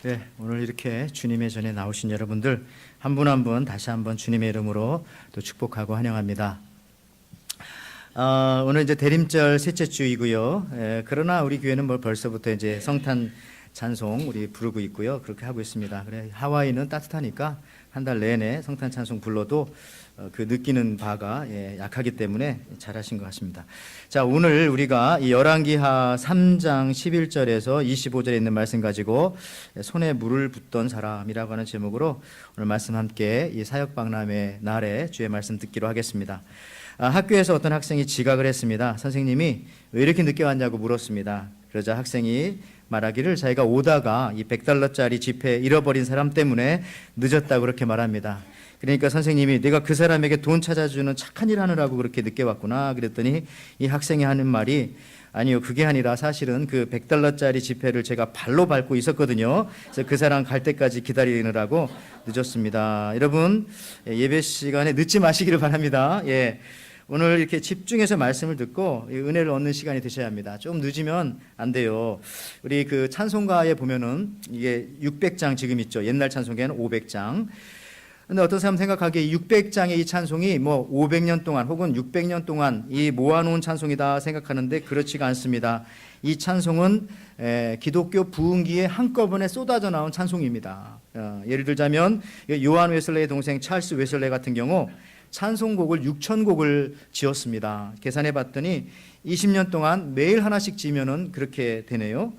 네, 오늘 이렇게 주님의 전에 나오신 여러분들 한 분 한 분 다시 한번 주님의 이름으로 또 축복하고 환영합니다. 오늘 이제 대림절 셋째 주이고요. 그러나 우리 교회는 뭐 벌써부터 이제 성탄 찬송 우리 부르고 있고요. 그렇게 하고 있습니다. 그래 하와이는 따뜻하니까 한 달 내내 성탄 찬송 불러도 그 느끼는 바가 약하기 때문에 잘하신 것 같습니다. 자, 오늘 우리가 이 열왕기하 3장 11절에서 25절에 있는 말씀 가지고 손에 물을 붓던 사람이라고 하는 제목으로 오늘 말씀 함께 이 사역박람회 날에 주의 말씀 듣기로 하겠습니다. 학교에서 어떤 학생이 지각을 했습니다. 선생님이 왜 이렇게 늦게 왔냐고 물었습니다. 그러자 학생이 말하기를 자기가 오다가 이 $100짜리 지폐 잃어버린 사람 때문에 늦었다고 그렇게 말합니다. 그러니까 선생님이 내가 그 사람에게 돈 찾아주는 착한 일 하느라고 그렇게 늦게 왔구나 그랬더니 이 학생이 하는 말이 아니요, 그게 아니라 사실은 그 $100짜리 지폐를 제가 발로 밟고 있었거든요. 그래서 그 사람 갈 때까지 기다리느라고 늦었습니다. 여러분, 예배 시간에 늦지 마시기를 바랍니다. 오늘 이렇게 집중해서 말씀을 듣고 은혜를 얻는 시간이 되셔야 합니다. 좀 늦으면 안 돼요. 우리 그 찬송가에 보면은 이게 600장 지금 있죠. 옛날 찬송가에는 500장. 근데 어떤 사람 생각하기에 600장의 이 찬송이 뭐 500년 동안 혹은 600년 동안 이 모아놓은 찬송이다 생각하는데 그렇지가 않습니다. 이 찬송은 기독교 부흥기에 한꺼번에 쏟아져 나온 찬송입니다. 예를 들자면 요한 웨슬레의 동생 찰스 웨슬레 같은 경우 찬송곡을 6,000곡을 지었습니다. 계산해 봤더니 20년 동안 매일 하나씩 지면은 그렇게 되네요.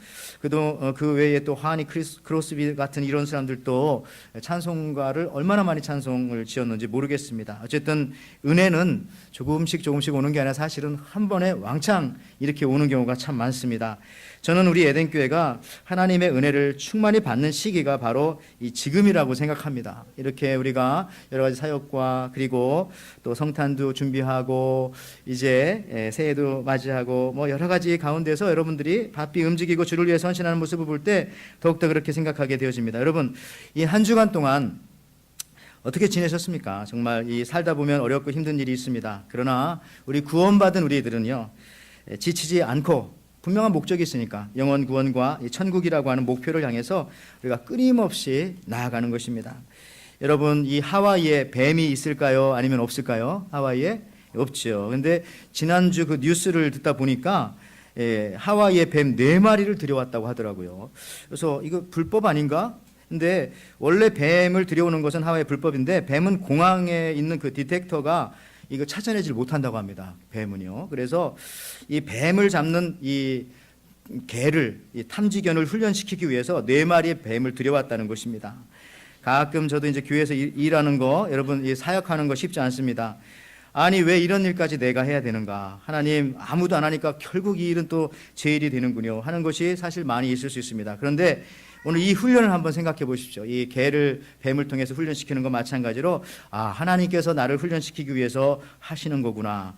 그 외에 또 하니 크로스비 같은 이런 사람들도 찬송가를 얼마나 많이 찬송을 지었는지 모르겠습니다. 어쨌든 은혜는 조금씩 오는 게 아니라 사실은 한 번에 왕창 이렇게 오는 경우가 참 많습니다. 저는 우리 에덴교회가 하나님의 은혜를 충만히 받는 시기가 바로 이 지금이라고 생각합니다. 이렇게 우리가 여러 가지 사역과 그리고 또 성탄도 준비하고 이제 새해도 맞이하고 뭐 여러 가지 가운데서 여러분들이 바삐 움직이고 주를 위해 헌신하는 모습을 볼 때 더욱더 그렇게 생각하게 되어집니다. 여러분, 이 한 주간 동안 어떻게 지내셨습니까? 정말 이 살다 보면 어렵고 힘든 일이 있습니다. 그러나 우리 구원받은 우리들은요, 지치지 않고 분명한 목적이 있으니까 영원 구원과 천국이라고 하는 목표를 향해서 우리가 끊임없이 나아가는 것입니다. 여러분, 이 하와이에 뱀이 있을까요? 아니면 없을까요? 하와이에 없죠. 근데 지난주 그 뉴스를 듣다 보니까 하와이에 뱀 4마리를 들여왔다고 하더라고요. 그래서 이거 불법 아닌가? 근데 원래 뱀을 들여오는 것은 하와이 불법인데 뱀은 공항에 있는 그 디텍터가 이거 찾아내질 못한다고 합니다. 뱀은요. 그래서 이 뱀을 잡는 이 개를 이 탐지견을 훈련시키기 위해서 4마리의 뱀을 들여왔다는 것입니다. 가끔 저도 이제 교회에서 일하는 거 여러분 이 사역하는 거 쉽지 않습니다. 아니 왜 이런 일까지 내가 해야 되는가? 하나님 아무도 안 하니까 결국 이 일은 또 제 일이 되는군요 하는 것이 사실 많이 있을 수 있습니다. 그런데 오늘 이 훈련을 한번 생각해 보십시오. 이 개를 뱀을 통해서 훈련시키는 것 마찬가지로 하나님께서 나를 훈련시키기 위해서 하시는 거구나.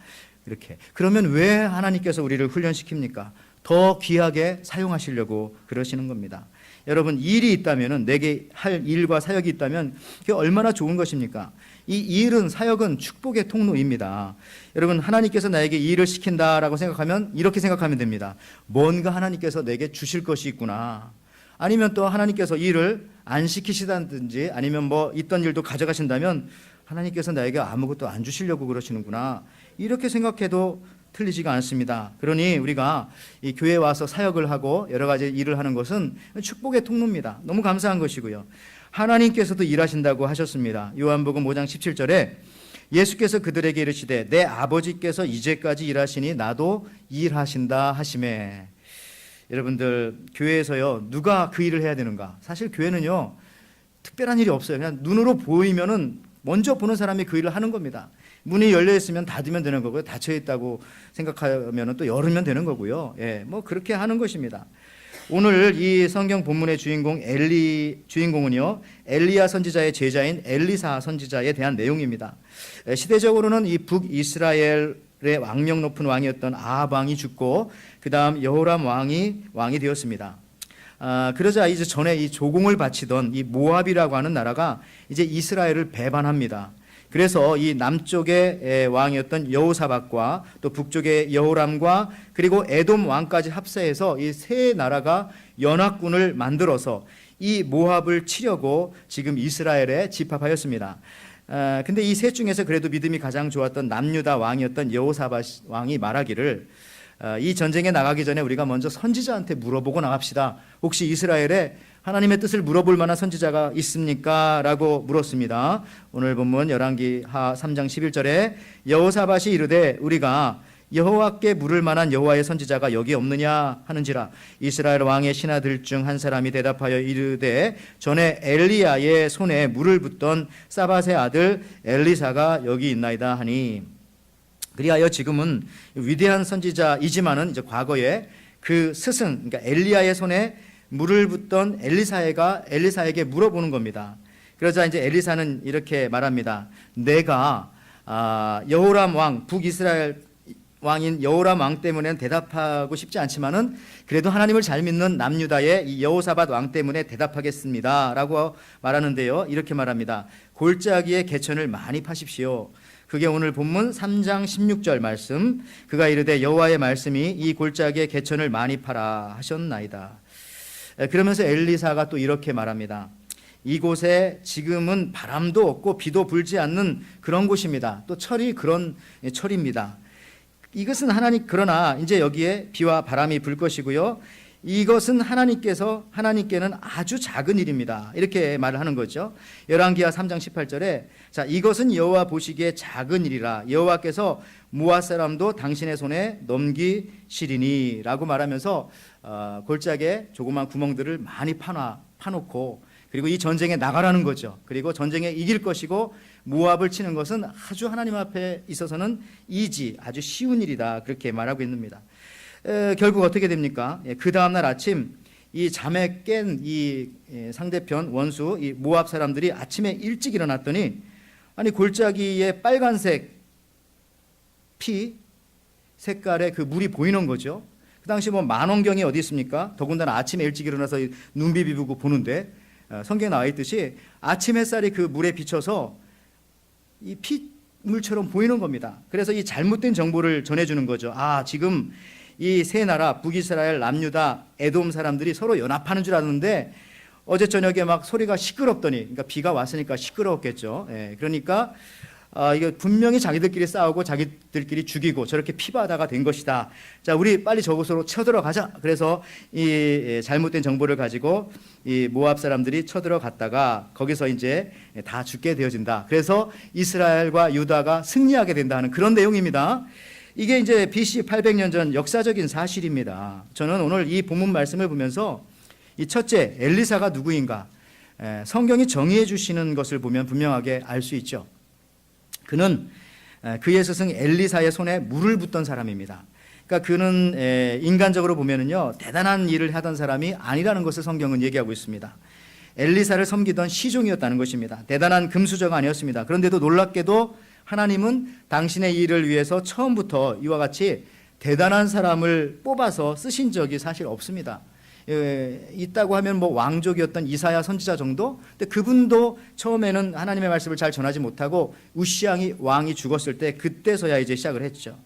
이렇게. 그러면 왜 하나님께서 우리를 훈련시킵니까? 더 귀하게 사용하시려고 그러시는 겁니다. 여러분, 일이 있다면 내게 할 일과 사역이 있다면 그게 얼마나 좋은 것입니까? 이 일은 사역은 축복의 통로입니다. 여러분, 하나님께서 나에게 이 일을 시킨다라고 생각하면 이렇게 생각하면 됩니다. 뭔가 하나님께서 내게 주실 것이 있구나. 아니면 또 하나님께서 일을 안 시키시다든지 아니면 뭐 있던 일도 가져가신다면 하나님께서 나에게 아무것도 안 주시려고 그러시는구나. 이렇게 생각해도 틀리지가 않습니다. 그러니 우리가 이 교회에 와서 사역을 하고 여러 가지 일을 하는 것은 축복의 통로입니다. 너무 감사한 것이고요. 하나님께서도 일하신다고 하셨습니다. 요한복음 5장 17절에 예수께서 그들에게 이르시되 내 아버지께서 이제까지 일하시니 나도 일하신다 하시매. 여러분들, 교회에서요 누가 그 일을 해야 되는가? 사실 교회는요 특별한 일이 없어요. 그냥 눈으로 보이면은 먼저 보는 사람이 그 일을 하는 겁니다. 문이 열려 있으면 닫으면 되는 거고요. 닫혀 있다고 생각하면 또 열으면 되는 거고요. 뭐 그렇게 하는 것입니다. 오늘 이 성경 본문의 주인공은요 엘리야 선지자의 제자인 엘리사 선지자에 대한 내용입니다. 시대적으로는 이 북이스라엘의 왕명 높은 왕이었던 아합 왕이 죽고 그 다음 여호람 왕이 되었습니다. 그러자 이제 전에 이 조공을 바치던 이 모압이라고 하는 나라가 이제 이스라엘을 배반합니다. 그래서 이 남쪽의 왕이었던 여호사밧과 또 북쪽의 여호람과 그리고 에돔 왕까지 합세해서 이 세 나라가 연합군을 만들어서 이 모압을 치려고 지금 이스라엘에 집합하였습니다. 근데 이 셋 중에서 그래도 믿음이 가장 좋았던 남유다 왕이었던 여호사밧 왕이 말하기를 이 전쟁에 나가기 전에 우리가 먼저 선지자한테 물어보고 나갑시다. 혹시 이스라엘에 하나님의 뜻을 물어볼 만한 선지자가 있습니까? 라고 물었습니다. 오늘 본문 열왕기하 3장 11절에 여호사밧이 이르되 우리가 여호와께 물을 만한 여호와의 선지자가 여기 없느냐 하는지라. 이스라엘 왕의 신하들 중 한 사람이 대답하여 이르되 전에 엘리야의 손에 물을 붓던 사밧의 아들 엘리사가 여기 있나이다 하니, 그리하여 지금은 위대한 선지자이지만은 이제 과거에 그 스승, 그러니까 엘리야의 손에 물을 붓던 엘리사에게 물어보는 겁니다. 그러자 이제 엘리사는 이렇게 말합니다. 내가 여호람 왕, 북이스라엘 왕인 여호람 왕 때문에는 대답하고 싶지 않지만은 그래도 하나님을 잘 믿는 남유다의 이 여호사밧 왕 때문에 대답하겠습니다 라고 말하는데요, 이렇게 말합니다. 골짜기의 개천을 많이 파십시오. 그게 오늘 본문 3장 16절 말씀. 그가 이르되 여호와의 말씀이 이 골짜기의 개천을 많이 파라 하셨나이다. 그러면서 엘리사가 또 이렇게 말합니다. 이곳에 지금은 바람도 없고 비도 불지 않는 그런 곳입니다. 또 철이 그런 철입니다. 이것은 그러나 이제 여기에 비와 바람이 불 것이고요, 이것은 하나님께는 아주 작은 일입니다. 이렇게 말을 하는 거죠. 열왕기하 3장 18절에 자, 이것은 여호와 보시기에 작은 일이라 여호와께서 모압 사람도 당신의 손에 넘기시리니 라고 말하면서 골짜기에 조그만 구멍들을 많이 파놓고, 그리고 이 전쟁에 나가라는 거죠. 그리고 전쟁에 이길 것이고 모압을 치는 것은 아주 하나님 앞에 있어서는 아주 쉬운 일이다, 그렇게 말하고 있습니다. 결국 어떻게 됩니까? 그 다음날 아침 이 잠에 깬 이 상대편 원수 이 모압 사람들이 아침에 일찍 일어났더니 아니 골짜기에 빨간색 피 색깔의 그 물이 보이는 거죠. 그 당시 뭐 만원경이 어디 있습니까? 더군다나 아침에 일찍 일어나서 눈 비비고 보는데 성경에 나와 있듯이 아침 햇살이 그 물에 비쳐서 이 핏물처럼 보이는 겁니다. 그래서 이 잘못된 정보를 전해주는 거죠. 지금 이 세 나라 북이스라엘, 남유다, 에돔 사람들이 서로 연합하는 줄 알았는데 어제 저녁에 막 소리가 시끄럽더니, 그러니까 비가 왔으니까 시끄러웠겠죠. 그러니까 이거 분명히 자기들끼리 싸우고 자기들끼리 죽이고 저렇게 피바다가 된 것이다. 자, 우리 빨리 저곳으로 쳐들어가자. 그래서 이 잘못된 정보를 가지고 이 모압 사람들이 쳐들어갔다가 거기서 이제 다 죽게 되어진다. 그래서 이스라엘과 유다가 승리하게 된다 하는 그런 내용입니다. 이게 이제 BC 800년 전 역사적인 사실입니다. 저는 오늘 이 본문 말씀을 보면서 이 첫째, 엘리사가 누구인가? 성경이 정의해 주시는 것을 보면 분명하게 알 수 있죠. 그는 그의 스승 엘리사의 손에 물을 붓던 사람입니다. 그러니까 그는 인간적으로 보면은요, 대단한 일을 하던 사람이 아니라는 것을 성경은 얘기하고 있습니다. 엘리사를 섬기던 시종이었다는 것입니다. 대단한 금수저가 아니었습니다. 그런데도 놀랍게도 하나님은 당신의 일을 위해서 처음부터 이와 같이 대단한 사람을 뽑아서 쓰신 적이 사실 없습니다. 있다고 하면 뭐 왕족이었던 이사야 선지자 정도? 근데 그분도 처음에는 하나님의 말씀을 잘 전하지 못하고 우시아 왕이 죽었을 때 그때서야 이제 시작을 했죠.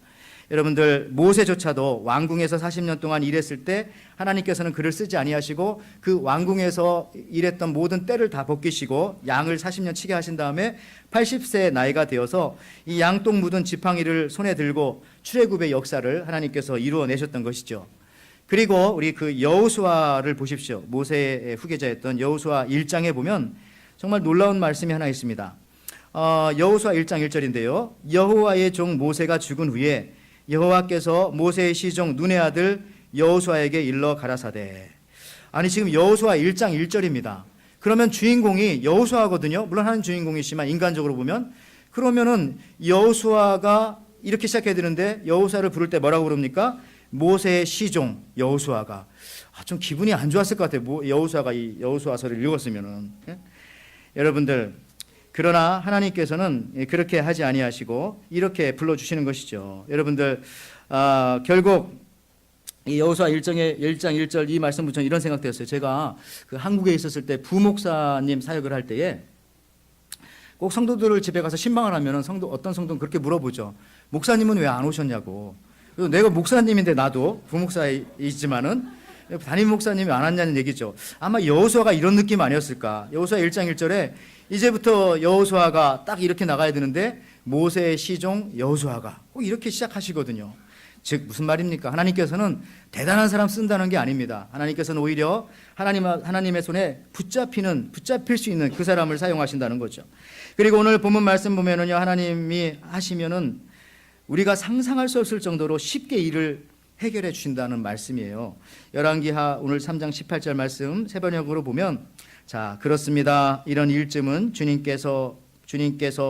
여러분들, 모세조차도 왕궁에서 40년 동안 일했을 때 하나님께서는 그를 쓰지 아니하시고 그 왕궁에서 일했던 모든 때를 다 벗기시고 양을 40년 치게 하신 다음에 80세 나이가 되어서 이 양똥 묻은 지팡이를 손에 들고 출애굽의 역사를 하나님께서 이루어내셨던 것이죠. 그리고 우리 그 여호수아를 보십시오. 모세의 후계자였던 여호수아 1장에 보면 정말 놀라운 말씀이 하나 있습니다. 여호수아 1장 1절인데요. 여호와의 종 모세가 죽은 후에 여호와께서 모세의 시종 눈의 아들 여호수아에게 일러 가라사대. 아니, 지금 여호수아 1장 1절입니다. 그러면 주인공이 여호수아거든요. 물론 한 주인공이지만 인간적으로 보면, 그러면은 여호수아가 이렇게 시작해야 되는데 여호수아를 부를 때 뭐라고 부릅니까? 모세의 시종 여호수아가. 좀 기분이 안 좋았을 것 같아요. 여호수아가 이 여호수아서를 읽었으면은. 여러분들, 그러나 하나님께서는 그렇게 하지 아니하시고 이렇게 불러주시는 것이죠. 여러분들, 결국 이 여호수아 1장 1절 이 말씀 붙여 이런 생각되었어요. 제가 그 한국에 있었을 때 부목사님 사역을 할 때에 꼭 성도들을 집에 가서 신방을 하면은 어떤 성도는 그렇게 물어보죠. 목사님은 왜 안 오셨냐고. 내가 목사님인데 나도 부목사이지만은 담임 목사님이 안 왔냐는 얘기죠. 아마 여호수아가 이런 느낌 아니었을까. 여호수아 1장 1절에 이제부터 여호수아가 딱 이렇게 나가야 되는데 모세의 시종 여호수아가 꼭 이렇게 시작하시거든요. 즉 무슨 말입니까? 하나님께서는 대단한 사람 쓴다는 게 아닙니다. 하나님께서는 오히려 하나님의 손에 붙잡힐 수 있는 그 사람을 사용하신다는 거죠. 그리고 오늘 본문 말씀 보면은요, 하나님이 하시면은 우리가 상상할 수 없을 정도로 쉽게 일을 해결해 주신다는 말씀이에요. 열왕기하 오늘 3장 18절 말씀 세 번역으로 보면, 자, 그렇습니다. 이런 일쯤은 주님께서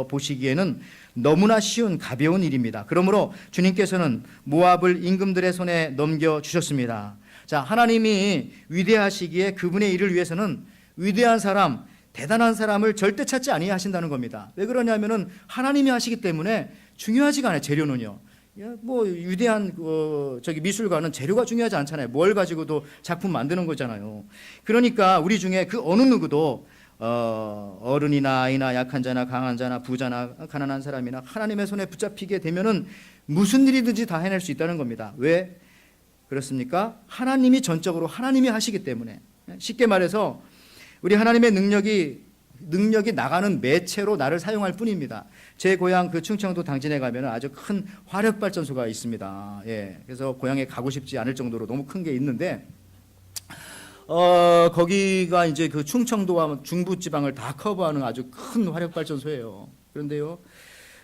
보시기에는 너무나 쉬운 가벼운 일입니다. 그러므로 주님께서는 모압을 임금들의 손에 넘겨주셨습니다. 자, 하나님이 위대하시기에 그분의 일을 위해서는 위대한 사람, 대단한 사람을 절대 찾지 아니하신다는 겁니다. 왜 그러냐면은 하나님이 하시기 때문에 중요하지가 않아요. 재료는요. 뭐 위대한 미술가는 재료가 중요하지 않잖아요. 뭘 가지고도 작품 만드는 거잖아요. 그러니까 우리 중에 그 어느 누구도 어른이나 아이나 약한 자나 강한 자나 부자나 가난한 사람이나 하나님의 손에 붙잡히게 되면은 무슨 일이든지 다 해낼 수 있다는 겁니다. 왜 그렇습니까? 하나님이 전적으로 하나님이 하시기 때문에. 쉽게 말해서 우리 하나님의 능력이 나가는 매체로 나를 사용할 뿐입니다. 제 고향 그 충청도 당진에 가면 아주 큰 화력 발전소가 있습니다. 예, 그래서 고향에 가고 싶지 않을 정도로 너무 큰 게 있는데, 거기가 이제 그 충청도와 중부 지방을 다 커버하는 아주 큰 화력 발전소예요. 그런데요,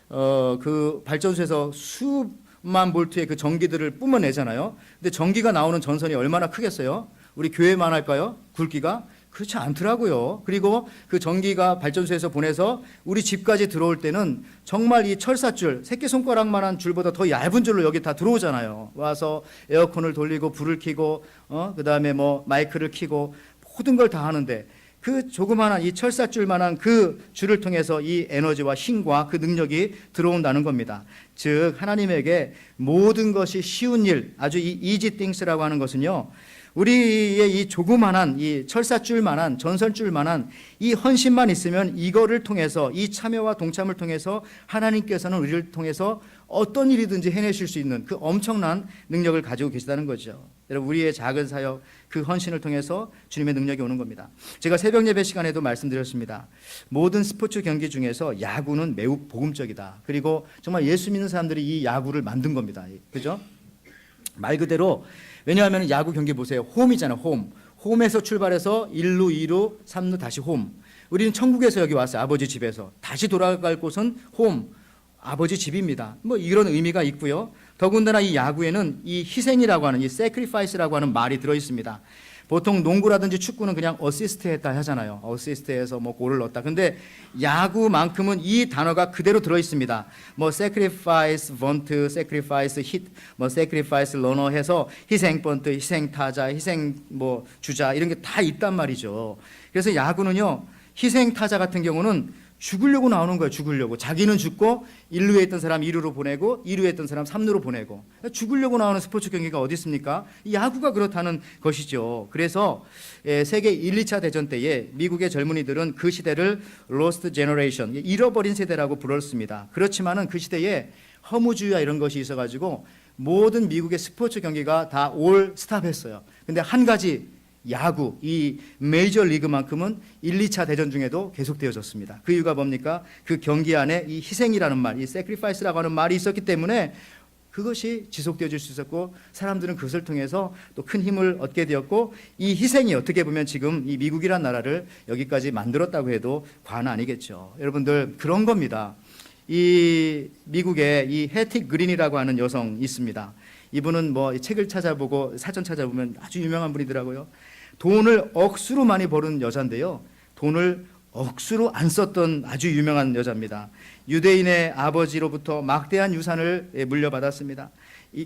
그 발전소에서 수만 볼트의 그 전기들을 뿜어내잖아요. 근데 전기가 나오는 전선이 얼마나 크겠어요? 우리 교회만 할까요? 굵기가? 그렇지 않더라고요. 그리고 그 전기가 발전소에서 보내서 우리 집까지 들어올 때는 정말 이 철사줄, 새끼손가락만한 줄보다 더 얇은 줄로 여기 다 들어오잖아요. 와서 에어컨을 돌리고 불을 켜고 그다음에 뭐 마이크를 켜고 모든 걸 다 하는데, 그 조그마한 이 철사줄만한 그 줄을 통해서 이 에너지와 힘과 그 능력이 들어온다는 겁니다. 즉 하나님에게 모든 것이 쉬운 일, 아주 이 easy things라고 하는 것은요, 우리의 이 조그만한 이 철사줄만한 전선줄만한 이 헌신만 있으면 이거를 통해서, 이 참여와 동참을 통해서 하나님께서는 우리를 통해서 어떤 일이든지 해내실 수 있는 그 엄청난 능력을 가지고 계시다는 거죠. 여러분, 우리의 작은 사역, 그 헌신을 통해서 주님의 능력이 오는 겁니다. 제가 새벽 예배 시간에도 말씀드렸습니다. 모든 스포츠 경기 중에서 야구는 매우 복음적이다. 그리고 정말 예수 믿는 사람들이 이 야구를 만든 겁니다. 그죠? 말 그대로, 왜냐하면 야구 경기 보세요. 홈이잖아요. 홈에서 출발해서 1루, 2루, 3루 다시 홈. 우리는 천국에서 여기 왔어요. 아버지 집에서. 다시 돌아갈 곳은 홈, 아버지 집입니다. 뭐 이런 의미가 있고요. 더군다나 이 야구에는 이 희생이라고 하는, 이 sacrifice라고 하는 말이 들어있습니다. 보통 농구라든지 축구는 그냥 어시스트 했다 하잖아요. 어시스트해서 뭐 골을 넣었다. 근데 야구만큼은 이 단어가 그대로 들어있습니다. 뭐 sacrifice bunt, sacrifice hit, 뭐 sacrifice runner 해서 희생 번트, 희생 타자, 희생 뭐 주자 이런 게 다 있단 말이죠. 그래서 야구는요, 희생 타자 같은 경우는 죽으려고 나오는 거예요. 죽으려고. 자기는 죽고 1루에 있던 사람 2루로 보내고 2루에 있던 사람 3루로 보내고. 죽으려고 나오는 스포츠 경기가 어디 있습니까? 야구가 그렇다는 것이죠. 그래서 세계 1, 2차 대전 때에 미국의 젊은이들은 그 시대를 Lost Generation, 잃어버린 세대라고 불렀습니다. 그렇지만은 그 시대에 허무주의와 이런 것이 있어가지고 모든 미국의 스포츠 경기가 다 올 스탑했어요. 근데 한 가지, 야구, 이 메이저 리그만큼은 1, 2차 대전 중에도 계속되어졌습니다. 그 이유가 뭡니까? 그 경기 안에 이 희생이라는 말, 이 sacrifice라고 하는 말이 있었기 때문에 그것이 지속되어질 수 있었고, 사람들은 그것을 통해서 또 큰 힘을 얻게 되었고, 이 희생이 어떻게 보면 지금 이 미국이란 나라를 여기까지 만들었다고 해도 과언 아니겠죠. 여러분들, 그런 겁니다. 이 미국에 이 해티 그린이라고 하는 여성 있습니다. 이분은 뭐 책을 찾아보고 사전 찾아보면 아주 유명한 분이더라고요. 돈을 억수로 많이 버는 여자인데요, 돈을 억수로 안 썼던 아주 유명한 여자입니다. 유대인의 아버지로부터 막대한 유산을 물려받았습니다.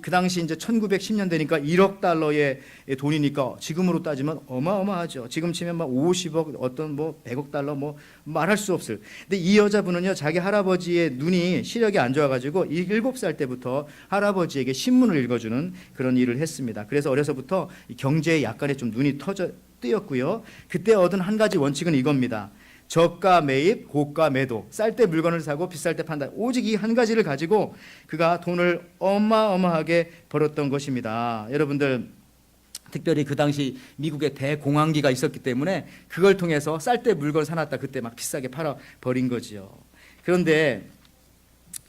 그 당시 이제 1910년대니까 1억 달러의 돈이니까 지금으로 따지면 어마어마하죠. 지금 치면 막 50억, 어떤 뭐 100억 달러, 뭐 말할 수 없을. 근데 이 여자분은요, 자기 할아버지의 눈이 시력이 안 좋아가지고 7살 때부터 할아버지에게 신문을 읽어주는 그런 일을 했습니다. 그래서 어려서부터 경제에 약간의 좀 눈이 뜨였고요. 그때 얻은 한 가지 원칙은 이겁니다. 저가 매입, 고가 매도. 쌀 때 물건을 사고 비쌀 때 판다. 오직 이 한 가지를 가지고 그가 돈을 어마어마하게 벌었던 것입니다. 여러분들, 특별히 그 당시 미국에 대공황기가 있었기 때문에 그걸 통해서 쌀 때 물건 사놨다 그때 막 비싸게 팔아버린 거지요. 그런데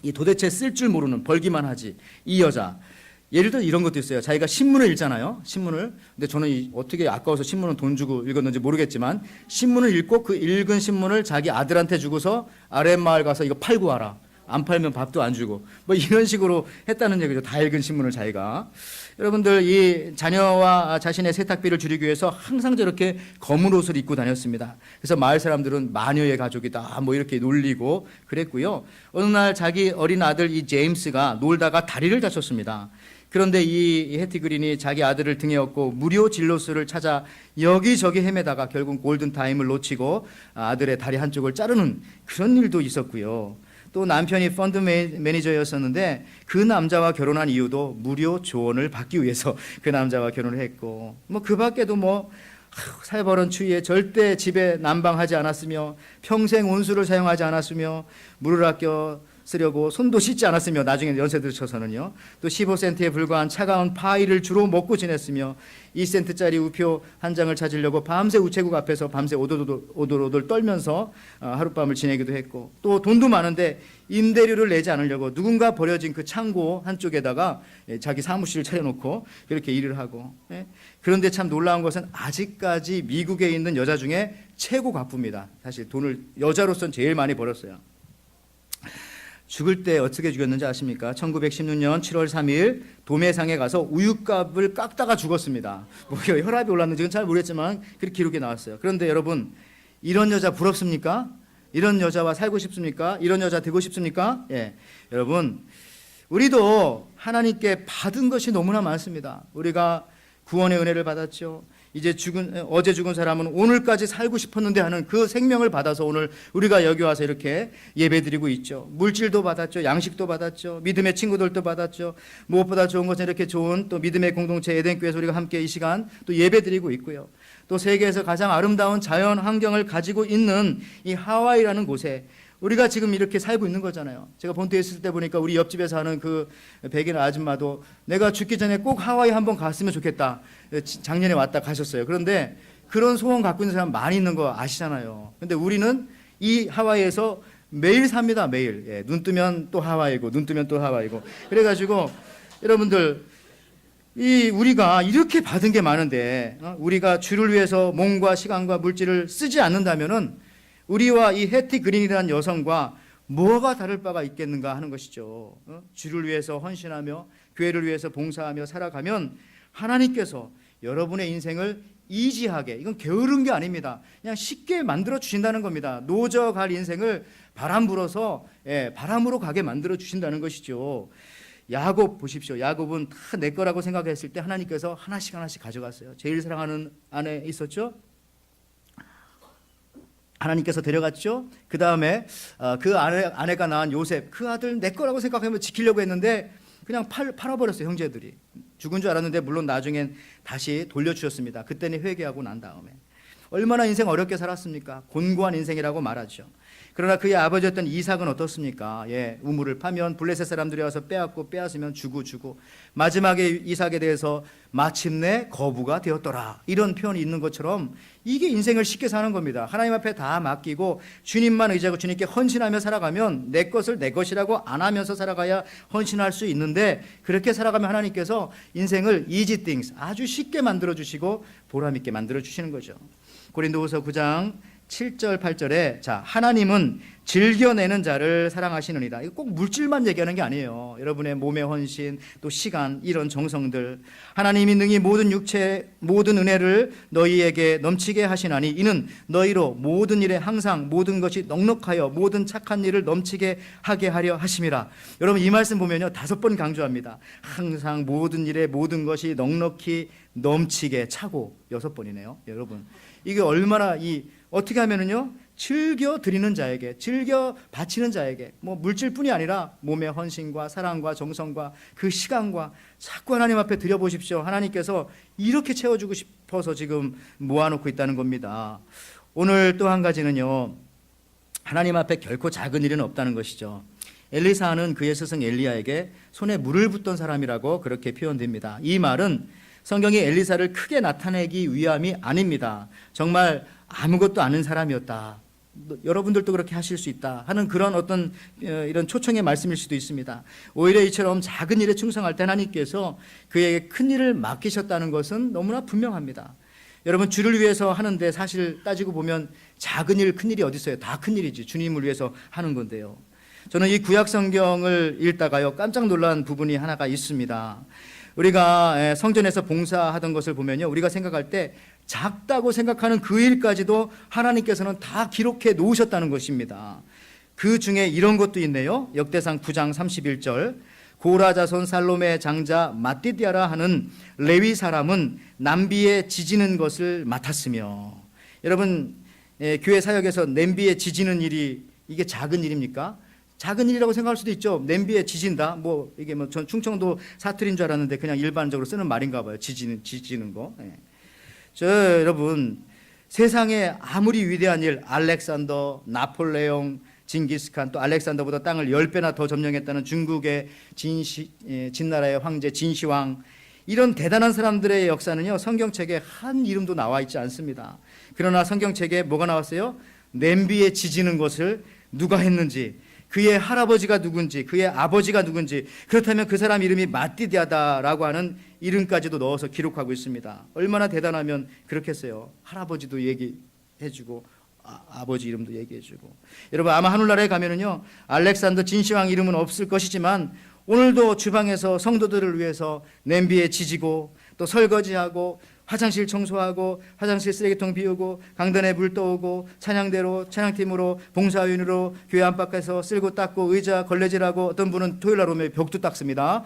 이 도대체 쓸 줄 모르는, 벌기만 하지 이 여자, 예를 들어 이런 것도 있어요. 자기가 신문을 읽잖아요. 신문을. 근데 저는 어떻게 아까워서 신문은 돈 주고 읽었는지 모르겠지만 신문을 읽고 그 읽은 신문을 자기 아들한테 주고서 아랫마을 가서 이거 팔고 와라. 안 팔면 밥도 안 주고 뭐 이런 식으로 했다는 얘기죠. 다 읽은 신문을 자기가. 여러분들, 이 자녀와 자신의 세탁비를 줄이기 위해서 항상 저렇게 검은 옷을 입고 다녔습니다. 그래서 마을 사람들은 마녀의 가족이다 뭐 이렇게 놀리고 그랬고요. 어느 날 자기 어린 아들 이 제임스가 놀다가 다리를 다쳤습니다. 그런데 이 해티 그린이 자기 아들을 등에 업고 무료 진로수를 찾아 여기저기 헤매다가 결국 골든타임을 놓치고 아들의 다리 한쪽을 자르는 그런 일도 있었고요. 또 남편이 펀드 매니저였었는데 그 남자와 결혼한 이유도 무료 조언을 받기 위해서 그 남자와 결혼을 했고, 뭐 그 밖에도 뭐 살벌한 추위에 절대 집에 난방하지 않았으며 평생 온수를 사용하지 않았으며 물을 아껴 쓰려고 손도 씻지 않았으며, 나중에 연세 들쳐서는요, 또 15센트에 불과한 차가운 파이를 주로 먹고 지냈으며 2센트짜리 우표 한 장을 찾으려고 밤새 우체국 앞에서 밤새 오돌오돌 떨면서 하룻밤을 지내기도 했고, 또 돈도 많은데 임대료를 내지 않으려고 누군가 버려진 그 창고 한쪽에다가 자기 사무실을 차려놓고 그렇게 일을 하고. 그런데 참 놀라운 것은 아직까지 미국에 있는 여자 중에 최고 가부입니다. 사실 돈을 여자로서는 제일 많이 벌었어요. 죽을 때 어떻게 죽였는지 아십니까? 1916년 7월 3일 도매상에 가서 우유값을 깎다가 죽었습니다. 뭐 혈압이 올랐는지는 잘 모르겠지만 그렇게 기록이 나왔어요. 그런데 여러분, 이런 여자 부럽습니까? 이런 여자와 살고 싶습니까? 이런 여자 되고 싶습니까? 예, 여러분, 우리도 하나님께 받은 것이 너무나 많습니다. 우리가 구원의 은혜를 받았죠. 이제 어제 죽은 사람은 오늘까지 살고 싶었는데 하는 그 생명을 받아서 오늘 우리가 여기 와서 이렇게 예배드리고 있죠. 물질도 받았죠. 양식도 받았죠. 믿음의 친구들도 받았죠. 무엇보다 좋은 것은 이렇게 좋은 또 믿음의 공동체 에덴교회에서 우리가 함께 이 시간 또 예배드리고 있고요. 또 세계에서 가장 아름다운 자연 환경을 가지고 있는 이 하와이라는 곳에 우리가 지금 이렇게 살고 있는 거잖아요. 제가 본토에 있을 때 보니까 우리 옆집에 사는 그 백인 아줌마도 내가 죽기 전에 꼭 하와이 한번 갔으면 좋겠다. 작년에 왔다 가셨어요. 그런데 그런 소원 갖고 있는 사람 많이 있는 거 아시잖아요. 근데 우리는 이 하와이에서 매일 삽니다. 매일. 예, 눈 뜨면 또 하와이고 눈 뜨면 또 하와이고. 그래가지고 여러분들, 우리가 이렇게 받은 게 많은데 우리가 주를 위해서 몸과 시간과 물질을 쓰지 않는다면은 우리와 이 해티 그린이라는 여성과 뭐가 다를 바가 있겠는가 하는 것이죠. 주를 위해서 헌신하며 교회를 위해서 봉사하며 살아가면 하나님께서 여러분의 인생을 이지하게, 이건 게으른 게 아닙니다. 그냥 쉽게 만들어 주신다는 겁니다. 노져갈 인생을 바람 불어서 바람으로 가게 만들어 주신다는 것이죠. 야곱 보십시오. 야곱은 다 내 거라고 생각했을 때 하나님께서 하나씩 하나씩 가져갔어요. 제일 사랑하는 아내 있었죠. 하나님께서 데려갔죠. 그 다음에 그 아내가 낳은 요셉, 그 아들 내 거라고 생각하면 지키려고 했는데 그냥 팔아버렸어요. 형제들이. 죽은 줄 알았는데 물론 나중엔 다시 돌려주셨습니다. 그때는 회개하고 난 다음에. 얼마나 인생 어렵게 살았습니까? 곤고한 인생이라고 말하죠. 그러나 그의 아버지였던 이삭은 어떻습니까? 우물을 파면 블레셋 사람들이 와서 빼앗으면 주고 마지막에 이삭에 대해서 마침내 거부가 되었더라, 이런 표현이 있는 것처럼 이게 인생을 쉽게 사는 겁니다. 하나님 앞에 다 맡기고 주님만 의지하고 주님께 헌신하며 살아가면 내 것을 내 것이라고 안 하면서 살아가야 헌신할 수 있는데, 그렇게 살아가면 하나님께서 인생을 easy things, 아주 쉽게 만들어주시고 보람있게 만들어주시는 거죠. 고린도후서 9장 7절 8절에 자, 하나님은 즐겨내는 자를 사랑하시느니라. 이거 꼭 물질만 얘기하는 게 아니에요. 여러분의 몸의 헌신, 또 시간, 이런 정성들, 하나님이 능히 모든 육체 모든 은혜를 너희에게 넘치게 하시나니 이는 너희로 모든 일에 항상 모든 것이 넉넉하여 모든 착한 일을 넘치게 하게 하려 하심이라. 여러분, 이 말씀 보면요 5번 강조합니다. 항상 모든 일에 모든 것이 넉넉히 넘치게 차고 6번이네요. 여러분, 이게 얼마나 어떻게 하면은요, 즐겨 드리는 자에게, 즐겨 바치는 자에게, 뭐 물질뿐이 아니라 몸의 헌신과 사랑과 정성과 그 시간과 자꾸 하나님 앞에 드려보십시오. 하나님께서 이렇게 채워주고 싶어서 지금 모아놓고 있다는 겁니다. 오늘 또 한 가지는요, 하나님 앞에 결코 작은 일은 없다는 것이죠. 엘리사는 그의 스승 엘리야에게 손에 물을 붓던 사람이라고 그렇게 표현됩니다. 이 말은 성경이 엘리사를 크게 나타내기 위함이 아닙니다. 정말 아무것도 아는 사람이었다. 여러분들도 그렇게 하실 수 있다 하는 그런 어떤 이런 초청의 말씀일 수도 있습니다. 오히려 이처럼 작은 일에 충성할 때 하나님께서 그에게 큰 일을 맡기셨다는 것은 너무나 분명합니다. 여러분, 주를 위해서 하는데 사실 따지고 보면 작은 일, 큰 일이 어디 있어요? 다 큰 일이지. 주님을 위해서 하는 건데요. 저는 이 구약 성경을 읽다가요 깜짝 놀란 부분이 하나가 있습니다. 우리가 성전에서 봉사하던 것을 보면요, 우리가 생각할 때 작다고 생각하는 그 일까지도 하나님께서는 다 기록해 놓으셨다는 것입니다. 그 중에 이런 것도 있네요. 역대상 9장 31절, 고라 자손 살롬의 장자 마띠디아라 하는 레위 사람은 남비에 지지는 것을 맡았으며. 여러분, 교회 사역에서 냄비에 지지는 일이 이게 작은 일입니까? 작은 일이라고 생각할 수도 있죠. 냄비에 지진다. 뭐 이게 뭐 전 충청도 사투리인 줄 알았는데 그냥 일반적으로 쓰는 말인가 봐요. 지지는 거. 여러분, 세상에 아무리 위대한 일, 알렉산더, 나폴레옹, 징기스칸, 또 알렉산더보다 땅을 10배나 더 점령했다는 중국의 진나라의 황제 진시황, 이런 대단한 사람들의 역사는요 성경책에 한 이름도 나와 있지 않습니다. 그러나 성경책에 뭐가 나왔어요? 냄비에 지지는 것을 누가 했는지, 그의 할아버지가 누군지, 그의 아버지가 누군지, 그렇다면 그 사람 이름이 마띠디아다라고 하는 이름까지도 넣어서 기록하고 있습니다. 얼마나 대단하면 그렇겠어요. 할아버지도 얘기해주고 아버지 이름도 얘기해주고. 여러분, 아마 하늘나라에 가면은요 알렉산더 진시황 이름은 없을 것이지만 오늘도 주방에서 성도들을 위해서 냄비에 지지고 또 설거지하고 화장실 청소하고 화장실 쓰레기통 비우고 강단에 물 떠오고 찬양대로 찬양팀으로 봉사위원으로 교회 안팎에서 쓸고 닦고 의자 걸레질하고, 어떤 분은 토요일날 오면 벽도 닦습니다.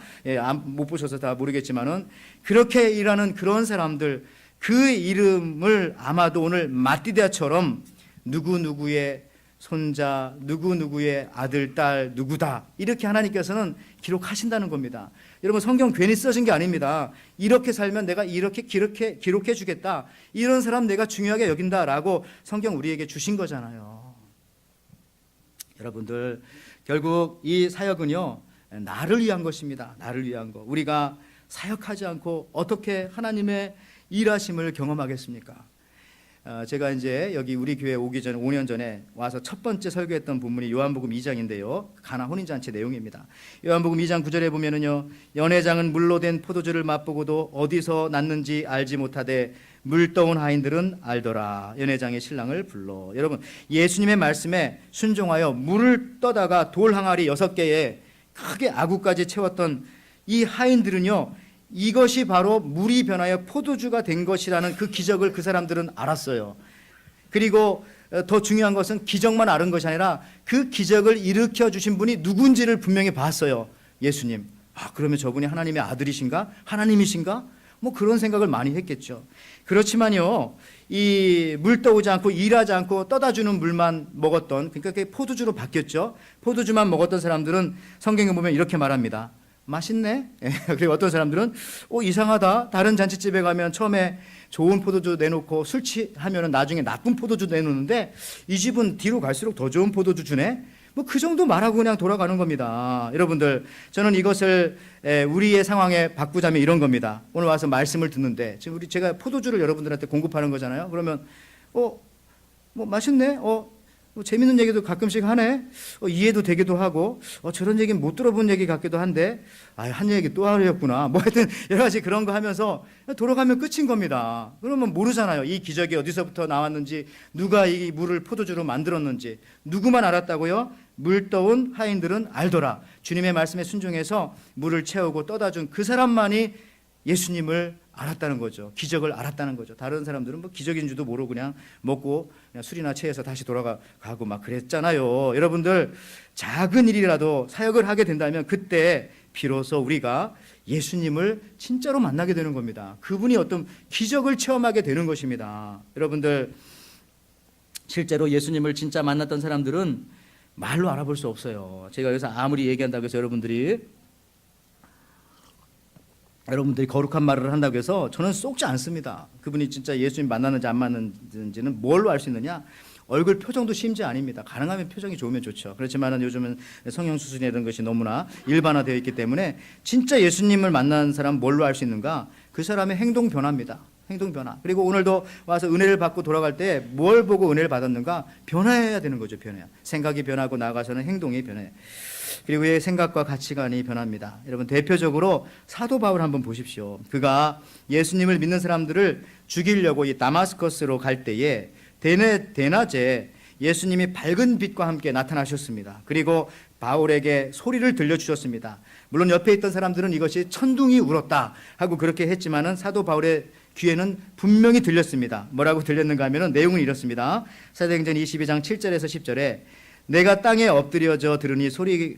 못 보셔서 다 모르겠지만은 그렇게 일하는 그런 사람들, 그 이름을 아마도 오늘 마띠디아처럼 누구누구의 손자, 누구누구의 아들, 딸, 누구다, 이렇게 하나님께서는 기록하신다는 겁니다. 여러분, 성경 괜히 써진 게 아닙니다. 이렇게 살면 내가 이렇게 기록해 주겠다, 이런 사람 내가 중요하게 여긴다라고 성경 우리에게 주신 거잖아요. 여러분들, 결국 이 사역은요 나를 위한 것입니다. 나를 위한 거. 우리가 사역하지 않고 어떻게 하나님의 일하심을 경험하겠습니까? 제가 이제 여기 우리 교회 오기 전에 5년 전에 와서 첫 번째 설교했던 본문이 요한복음 2장인데요. 가나 혼인잔치 내용입니다. 요한복음 2장 9절에 보면은요, 연회장은 물로 된 포도주를 맛보고도 어디서 났는지 알지 못하되 물떠온 하인들은 알더라. 연회장의 신랑을 불러. 여러분, 예수님의 말씀에 순종하여 물을 떠다가 돌 항아리 6개에 크게 아구까지 채웠던 이 하인들은요, 이것이 바로 물이 변하여 포도주가 된 것이라는 그 기적을 그 사람들은 알았어요. 그리고 더 중요한 것은 기적만 아는 것이 아니라 그 기적을 일으켜 주신 분이 누군지를 분명히 봤어요. 예수님. 그러면 저분이 하나님의 아들이신가? 하나님이신가? 뭐 그런 생각을 많이 했겠죠. 그렇지만요, 이 물 떠오지 않고 일하지 않고 떠다 주는 물만 먹었던, 그러니까 그게 포도주로 바뀌었죠. 포도주만 먹었던 사람들은 성경에 보면 이렇게 말합니다. 맛있네. 그리고 어떤 사람들은 이상하다. 다른 잔치집에 가면 처음에 좋은 포도주 내놓고 술 취하면 나중에 나쁜 포도주 내놓는데 이 집은 뒤로 갈수록 더 좋은 포도주 주네. 뭐 그 정도 말하고 그냥 돌아가는 겁니다. 여러분들, 저는 이것을 우리의 상황에 바꾸자면 이런 겁니다. 오늘 와서 말씀을 듣는데 지금 제가 포도주를 여러분들한테 공급하는 거잖아요. 그러면 뭐 맛있네. 뭐 재밌는 얘기도 가끔씩 하네. 이해도 되기도 하고, 저런 얘기는 못 들어본 얘기 같기도 한데, 한 얘기 또 하려구나. 뭐 하여튼 여러 가지 그런 거 하면서 돌아가면 끝인 겁니다. 그러면 모르잖아요. 이 기적이 어디서부터 나왔는지, 누가 이 물을 포도주로 만들었는지. 누구만 알았다고요? 물 떠온 하인들은 알더라. 주님의 말씀에 순종해서 물을 채우고 떠다 준 그 사람만이 예수님을 알았다는 거죠. 기적을 알았다는 거죠. 다른 사람들은 뭐 기적인 줄도 모르고 그냥 먹고 그냥 술이나 취해서 다시 돌아가고 막 그랬잖아요. 여러분들, 작은 일이라도 사역을 하게 된다면 그때 비로소 우리가 예수님을 진짜로 만나게 되는 겁니다. 그분이 어떤 기적을 체험하게 되는 것입니다. 여러분들, 실제로 예수님을 진짜 만났던 사람들은 말로 알아볼 수 없어요. 제가 여기서 아무리 얘기한다고 해서 여러분들이 거룩한 말을 한다고 해서 저는 쏙지 않습니다. 그분이 진짜 예수님 만났는지 안 만났는지는 뭘로 알 수 있느냐? 얼굴 표정도 심지 아닙니다. 가능하면 표정이 좋으면 좋죠. 그렇지만 요즘은 성형수술이나 이런 것이 너무나 일반화되어 있기 때문에 진짜 예수님을 만난 사람 뭘로 알 수 있는가? 그 사람의 행동 변화입니다. 행동 변화. 그리고 오늘도 와서 은혜를 받고 돌아갈 때 뭘 보고 은혜를 받았는가? 변화해야 되는 거죠. 변화야. 생각이 변하고 나아가서는 행동이 변해. 그리고 의 생각과 가치관이 변합니다. 여러분 대표적으로 사도 바울 한번 보십시오. 그가 예수님을 믿는 사람들을 죽이려고 이 다마스커스로 갈 때에 대낮에 예수님이 밝은 빛과 함께 나타나셨습니다. 그리고 바울에게 소리를 들려주셨습니다. 물론 옆에 있던 사람들은 이것이 천둥이 울었다 하고 그렇게 했지만은 사도 바울의 귀에는 분명히 들렸습니다. 뭐라고 들렸는가 하면은 내용은 이렇습니다. 사도행전 22장 7절에서 10절에 내가 땅에 엎드려져 들으니 소리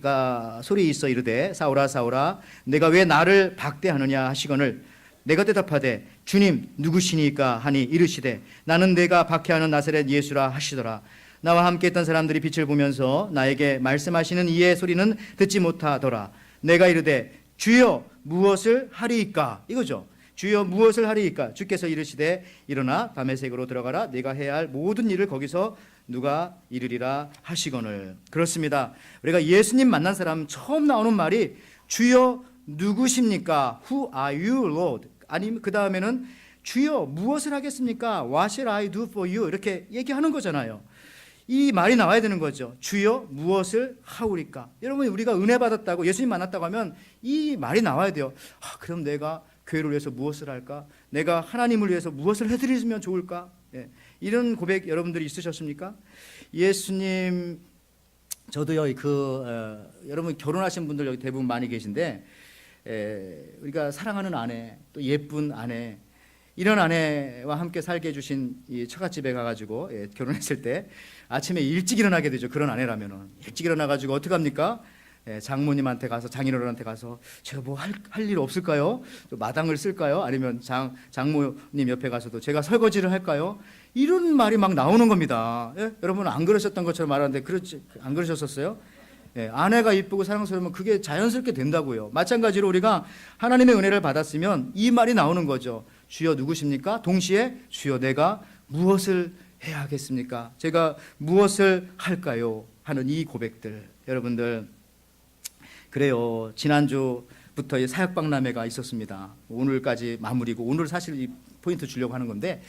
있어 이르되 사울아 사울아 내가 왜 나를 박대하느냐 하시거늘 내가 대답하되 주님 누구시니까 하니 이르시되 나는 내가 박해하는 나사렛 예수라 하시더라. 나와 함께 있던 사람들이 빛을 보면서 나에게 말씀하시는 이의 소리는 듣지 못하더라. 내가 이르되 주여 무엇을 하리이까 이거죠. 주여 무엇을 하리이까 주께서 이르시되 일어나 다메섹으로 들어가라 네가 해야 할 모든 일을 거기서 누가 이르리라 하시거늘. 그렇습니다. 우리가 예수님 만난 사람 처음 나오는 말이 주여 누구십니까? Who are you, Lord? 아니면 그 다음에는 주여 무엇을 하겠습니까? What shall I do for you? 이렇게 얘기하는 거잖아요. 이 말이 나와야 되는 거죠. 주여 무엇을 하오리까? 여러분 우리가 은혜 받았다고 예수님 만났다고 하면 이 말이 나와야 돼요. 그럼 내가 교회를 위해서 무엇을 할까? 내가 하나님을 위해서 무엇을 해드리면 좋을까? 예. 이런 고백 여러분들이 있으셨습니까? 예수님 저도요 여러분 결혼하신 분들 여기 대부분 많이 계신데 우리가 사랑하는 아내 또 예쁜 아내 이런 아내와 함께 살게 해주신 이 처갓집에 가가지고 결혼했을 때 아침에 일찍 일어나게 되죠. 그런 아내라면은 일찍 일어나가지고 어떻게 합니까? 장모님한테 가서 장인어른한테 가서 제가 뭐 할 일 없을까요? 마당을 쓸까요? 아니면 장모님 옆에 가서도 제가 설거지를 할까요? 이런 말이 막 나오는 겁니다. 여러분 안 그러셨던 것처럼 말하는데 그렇지 안 그러셨었어요? 아내가 이쁘고 사랑스러우면 그게 자연스럽게 된다고요. 마찬가지로 우리가 하나님의 은혜를 받았으면 이 말이 나오는 거죠. 주여 누구십니까? 동시에 주여 내가 무엇을 해야 하겠습니까? 제가 무엇을 할까요? 하는 이 고백들 여러분들 그래요. 지난주부터 이 사역박람회가 있었습니다. 오늘까지 마무리고 오늘 사실 이 포인트 주려고 하는 건데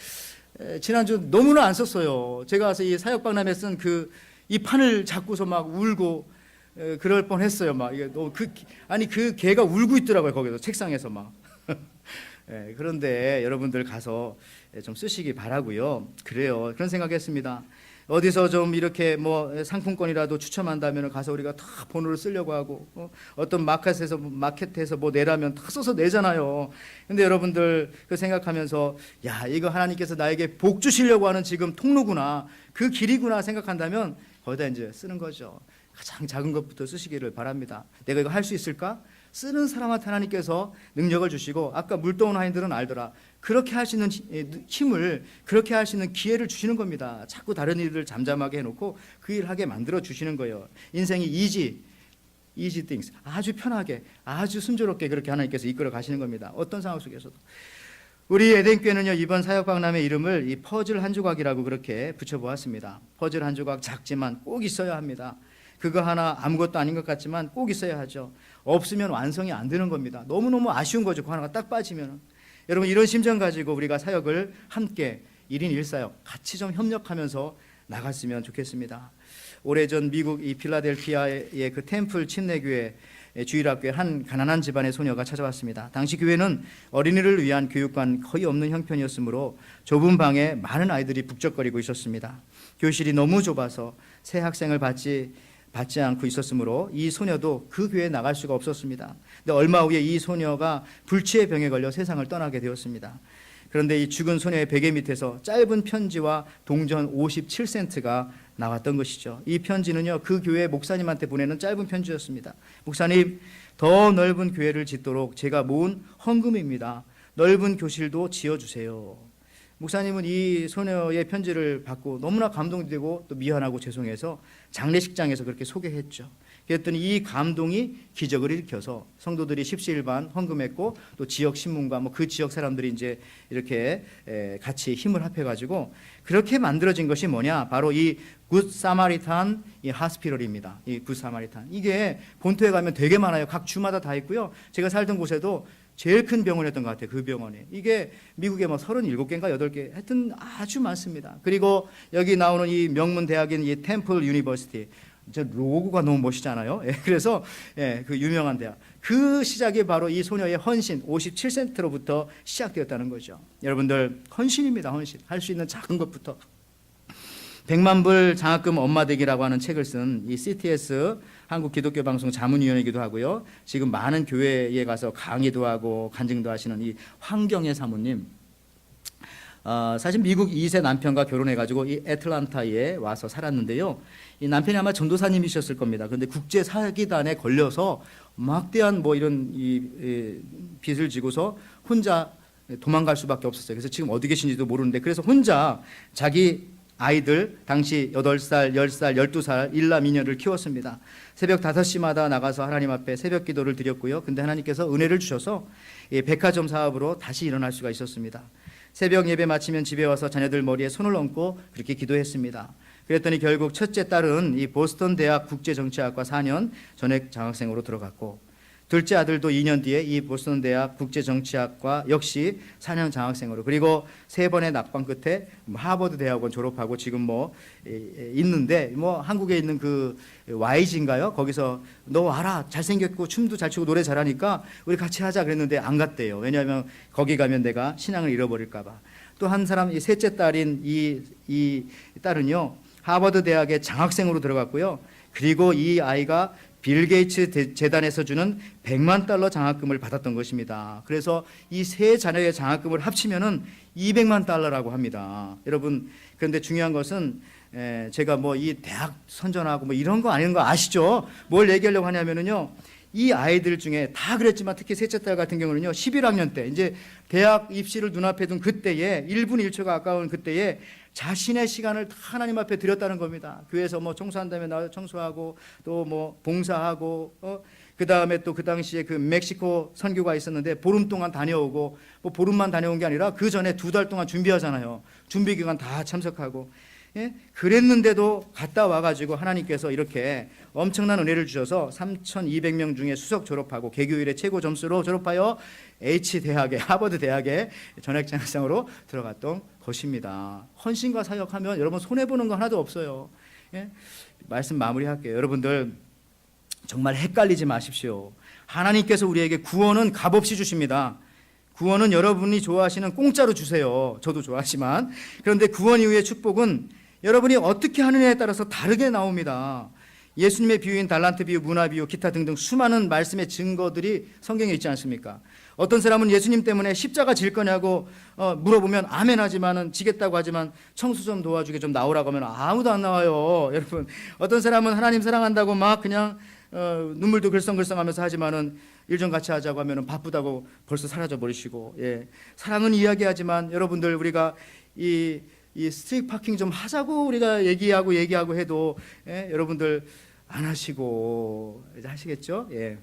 지난주 너무나 안 썼어요. 제가 와서 이 사역박람회 쓴 이 판을 잡고서 막 울고 그럴 뻔했어요. 막 이게 그 개가 울고 있더라고요. 거기서 책상에서 막. 그런데 여러분들 가서 좀 쓰시기 바라고요. 그래요. 그런 생각했습니다. 어디서 좀 이렇게 뭐 상품권이라도 추첨한다면 가서 우리가 다 번호를 쓰려고 하고 어떤 마켓에서 뭐 내라면 다 써서 내잖아요. 근데 여러분들 그 생각하면서 야 이거 하나님께서 나에게 복 주시려고 하는 지금 통로구나 그 길이구나 생각한다면 거기다 이제 쓰는 거죠. 가장 작은 것부터 쓰시기를 바랍니다. 내가 이거 할 수 있을까? 쓰는 사람한테 하나님께서 능력을 주시고 아까 물도온 하인들은 알더라. 그렇게 할 수 있는 힘을 그렇게 할 수 있는 기회를 주시는 겁니다. 자꾸 다른 일을 잠잠하게 해놓고 그 일을 하게 만들어 주시는 거예요. 인생이 easy things 아주 편하게 아주 순조롭게 그렇게 하나님께서 이끌어 가시는 겁니다. 어떤 상황 속에서도. 우리 에덴교회는요 이번 사역박람회 이름을 이 퍼즐 한 조각이라고 그렇게 붙여보았습니다. 퍼즐 한 조각 작지만 꼭 있어야 합니다. 그거 하나 아무것도 아닌 것 같지만 꼭 있어야 하죠. 없으면 완성이 안 되는 겁니다. 너무너무 아쉬운 거죠. 그 하나가 딱 빠지면. 여러분 이런 심정 가지고 우리가 사역을 함께 1인 1사역 같이 좀 협력하면서 나갔으면 좋겠습니다. 오래전 미국 이 필라델피아의 그 템플 침례교회 주일학교에 한 가난한 집안의 소녀가 찾아왔습니다. 당시 교회는 어린이를 위한 교육관 거의 없는 형편이었으므로 좁은 방에 많은 아이들이 북적거리고 있었습니다. 교실이 너무 좁아서 새 학생을 받지 않고 있었으므로 이 소녀도 그 교회에 나갈 수가 없었습니다. 근데 얼마 후에 이 소녀가 불치의 병에 걸려 세상을 떠나게 되었습니다. 그런데 이 죽은 소녀의 베개 밑에서 짧은 편지와 동전 57센트가 나왔던 것이죠. 이 편지는요 그 교회 목사님한테 보내는 짧은 편지였습니다. 목사님, 더 넓은 교회를 짓도록 제가 모은 헌금입니다. 넓은 교실도 지어주세요. 목사님은 이 소녀의 편지를 받고 너무나 감동되고 또 미안하고 죄송해서 장례식장에서 그렇게 소개했죠. 그랬더니 이 감동이 기적을 일으켜서 성도들이 십시일반 헌금했고 또 지역 신문과 뭐 그 지역 사람들이 이제 이렇게 같이 힘을 합해가지고 그렇게 만들어진 것이 뭐냐? 바로 이 굿 사마리탄 이 하스피럴입니다. 이 굿 사마리탄 이게 본토에 가면 되게 많아요. 각 주마다 다 있고요. 제가 살던 곳에도 제일 큰 병원이었던 것 같아요. 그 병원이. 이게 미국에 뭐 37개인가 8개 하여튼 아주 많습니다. 그리고 여기 나오는 이 명문 대학인 이 템플 유니버시티. 저 로고가 너무 멋있잖아요. 예, 그래서 그 유명한 대학. 그 시작이 바로 이 소녀의 헌신 57센트로부터 시작되었다는 거죠. 여러분들 헌신입니다. 헌신. 할 수 있는 작은 것부터. 100만 불 장학금 엄마 되기라고 하는 책을 쓴 이 CTS 한국 기독교 방송 자문위원이기도 하고요. 지금 많은 교회에 가서 강의도 하고 간증도 하시는 이 황경애 사모님. 사실 미국 2세 남편과 결혼해가지고 이 애틀란타에 와서 살았는데요. 이 남편이 아마 전도사님이셨을 겁니다. 그런데 국제 사기단에 걸려서 막대한 뭐 이런 이 빚을 지고서 혼자 도망갈 수밖에 없었어요. 그래서 지금 어디 계신지도 모르는데 그래서 혼자 자기 아이들 당시 8살, 10살, 12살 일남 2녀를 키웠습니다. 새벽 5시마다 나가서 하나님 앞에 새벽 기도를 드렸고요. 근데 하나님께서 은혜를 주셔서 이 백화점 사업으로 다시 일어날 수가 있었습니다. 새벽 예배 마치면 집에 와서 자녀들 머리에 손을 얹고 그렇게 기도했습니다. 그랬더니 결국 첫째 딸은 이 보스턴 대학 국제정치학과 4년 전액 장학생으로 들어갔고 둘째 아들도 2년 뒤에 이 보스턴 대학 국제정치학과 역시 4년 장학생으로 그리고 3번의 낙방 끝에 하버드 대학원 졸업하고 지금 뭐 있는데 뭐 한국에 있는 그 YG인가요? 거기서 너 와라 잘생겼고 춤도 잘 추고 노래 잘하니까 우리 같이 하자 그랬는데 안 갔대요. 왜냐하면 거기 가면 내가 신앙을 잃어버릴까 봐. 또 한 사람 이 셋째 딸인 이 딸은요 하버드 대학에 장학생으로 들어갔고요. 그리고 이 아이가 빌 게이츠 재단에서 주는 100만 달러 장학금을 받았던 것입니다. 그래서 이 세 자녀의 장학금을 합치면은 200만 달러라고 합니다. 여러분, 그런데 중요한 것은 제가 뭐 이 대학 선전하고 뭐 이런 거 아닌 거 아시죠? 뭘 얘기하려고 하냐면은요. 이 아이들 중에 다 그랬지만 특히 셋째 딸 같은 경우는요. 11학년 때 이제 대학 입시를 눈앞에 둔 그때에 1분 1초가 아까운 그때에 자신의 시간을 다 하나님 앞에 드렸다는 겁니다. 교회에서 뭐 청소한다면 나와서 청소하고 또 뭐 봉사하고 그 다음에 또 그 당시에 그 멕시코 선교가 있었는데 보름 동안 다녀오고 뭐 보름만 다녀온 게 아니라 그 전에 2달 동안 준비하잖아요. 준비 기간 다 참석하고 예? 그랬는데도 갔다 와가지고 하나님께서 이렇게 엄청난 은혜를 주셔서 3,200명 중에 수석 졸업하고 개교일의 최고 점수로 졸업하여 H대학에 하버드 대학에 전액 장학생으로 들어갔던 것입니다. 헌신과 사역하면 여러분 손해보는 거 하나도 없어요. 예? 말씀 마무리할게요. 여러분들 정말 헷갈리지 마십시오. 하나님께서 우리에게 구원은 값없이 주십니다. 구원은 여러분이 좋아하시는 공짜로 주세요. 저도 좋아하지만. 그런데 구원 이후의 축복은 여러분이 어떻게 하느냐에 따라서 다르게 나옵니다. 예수님의 비유인 달란트 비유, 문화 비유, 기타 등등 수많은 말씀의 증거들이 성경에 있지 않습니까? 어떤 사람은 예수님 때문에 십자가 질 거냐고 물어보면 아멘 하지만은 지겠다고 하지만 청소 좀 도와주게 좀 나오라고 하면 아무도 안 나와요. 여러분, 어떤 사람은 하나님 사랑한다고 막 그냥 눈물도 글썽글썽하면서 하지만은 일 좀 같이 하자고 하면은 바쁘다고 벌써 사라져 버리시고, 예. 사랑은 이야기하지만 여러분들 우리가 이 스트리트 파킹 좀 하자고 우리가 얘기하고 해도 예, 여러분들 안 하시고 이제 하시겠죠? 예.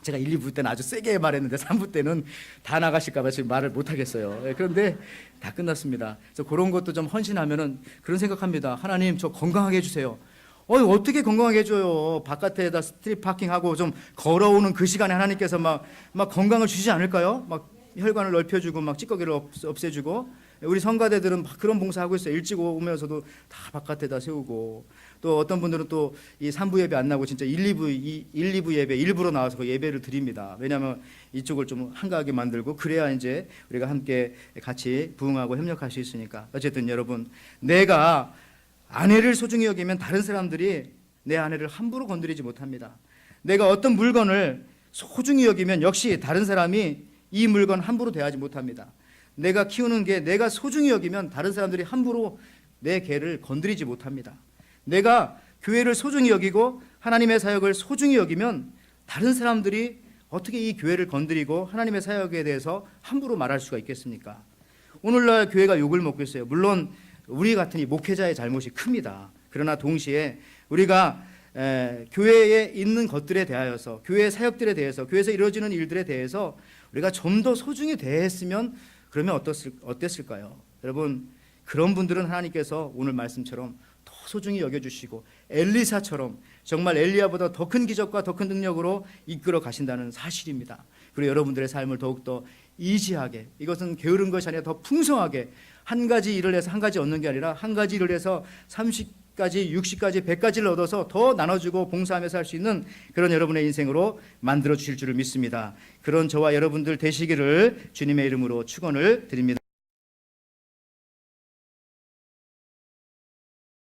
제가 1, 2부 때는 아주 세게 말했는데 3부 때는 다 나가실까 봐 지금 말을 못 하겠어요. 예, 그런데 다 끝났습니다. 그래서 그런 것도 좀 헌신하면은 그런 생각합니다. 하나님 저 건강하게 해 주세요. 어떻게 건강하게 해줘요? 바깥에다 스트리트 파킹하고 좀 걸어오는 그 시간에 하나님께서 막 건강을 주시지 않을까요? 막 혈관을 넓혀주고 막 찌꺼기를 없애주고 우리 성가대들은 막 그런 봉사하고 있어요. 일찍 오면서도 다 바깥에다 세우고 또 어떤 분들은 또 이 3부 예배 안 나고 진짜 1, 2부 예배 일부러 나와서 그 예배를 드립니다. 왜냐하면 이쪽을 좀 한가하게 만들고 그래야 이제 우리가 함께 같이 부흥하고 협력할 수 있으니까. 어쨌든 여러분 내가 아내를 소중히 여기면 다른 사람들이 내 아내를 함부로 건드리지 못합니다. 내가 어떤 물건을 소중히 여기면 역시 다른 사람이 이 물건 함부로 대하지 못합니다. 내가 키우는 게 내가 소중히 여기면 다른 사람들이 함부로 내 개를 건드리지 못합니다. 내가 교회를 소중히 여기고 하나님의 사역을 소중히 여기면 다른 사람들이 어떻게 이 교회를 건드리고 하나님의 사역에 대해서 함부로 말할 수가 있겠습니까? 오늘날 교회가 욕을 먹고 있어요. 물론 우리 같은 이 목회자의 잘못이 큽니다. 그러나 동시에 우리가 교회에 있는 것들에 대하여서 교회의 사역들에 대해서 교회에서 이루어지는 일들에 대해서 우리가 좀 더 소중히 대했으면 그러면 어땠을까요? 여러분 그런 분들은 하나님께서 오늘 말씀처럼 더 소중히 여겨주시고 엘리사처럼 정말 엘리야보다 더 큰 기적과 더 큰 능력으로 이끌어 가신다는 사실입니다. 그리고 여러분들의 삶을 더욱더 이지하게, 이것은 게으른 것이 아니라 더 풍성하게 한 가지 일을 해서 한 가지 얻는 게 아니라 한 가지 일을 해서 30가지, 60가지, 100가지를 얻어서 더 나눠주고 봉사하면서 할 수 있는 그런 여러분의 인생으로 만들어 주실 줄을 믿습니다. 그런 저와 여러분들 되시기를 주님의 이름으로 축원을 드립니다.